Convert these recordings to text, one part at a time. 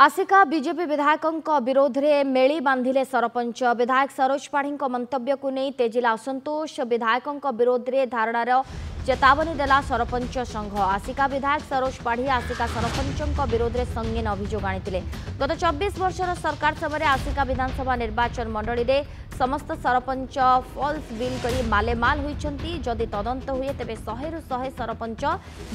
आसिका BJP विधायकों विरोध में मेली बांधिले सरपंच। विधायक सरोज पाढ़ी मंतव्य को नहीं तेजिला असंतोष। विधायकों विरोध में धारणार चेतावनी देला सरपंच संघ। आसिका विधायक सरोज पाढ़ी आसिका सरपंचों विरोध में संगीन अभियोग आनी। गत 24 वर्षर सरकार समय आसिका विधानसभा निर्वाचन मंडली में समस्त सरपंच फॉल्स बिल करी मालेमाल होइछंती। जदि तदंत हुए तेबे 100 रु 100 सरपंच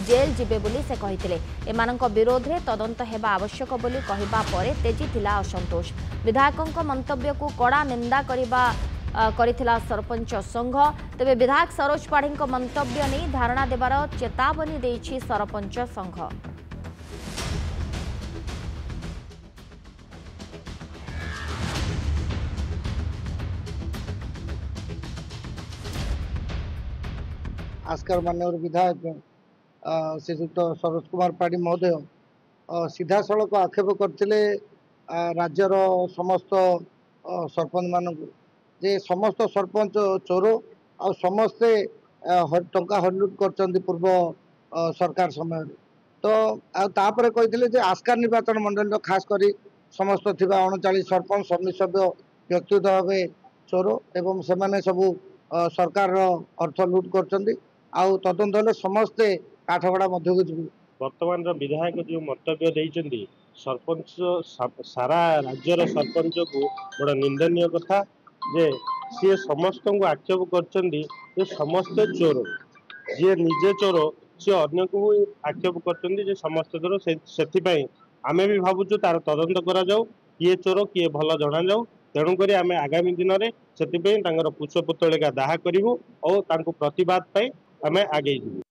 जेल जिबे बोली से कहिथिले। एमानंक विरोध में तदंत हेबा आवश्यक बोली कहिबा परे तेजिथिला असंतोष। विधायकों मंतव्य को कड़ा निंदा करिथिला सरपंच संघ। तेबे विधायक सरोज पाढ़ी मंतव्य नहीं धारणा देवार चेतावनी देइछि सरपंच संघ। आस्कर मान्यवर विधायक श्रीयुक्त सरोज कुमार पाढ़ी महोदय सीधा सड़क आक्षेप करते राज्यर समस्त सरपंच मान जे समस्त सरपंच चोर आ समस्ते टंका हरिलुट कर पूर्व सरकार समय तो तापर कही आस्कार निर्वाचन मंडल खास कर समस्त थी 39 सरपंच समिति सभ्य व्यक्तिगत भाव चोर एवं से सबू सरकार अर्थ लुट कर तदंत हेले समस्ते काठगड़ा मध्य को वर्तमान विधायक जो मंतव्य देइचंदी सरपंच सारा राज्यर सरपंच को बड़ा निंदनीय कथा जे सी समस्त को आक्षेप कर समस्त चोर जी निजे चोर सी अन्य को आक्षेप कर समस्त चोर से आमे भी भावुँ तार तदंत करा जाऊ किए चोर किए भल जना जाऊ तेणुक आम आगामी दिन में से पुष्प पुतलिका दाह करूँ और प्रतिवाद आम आगे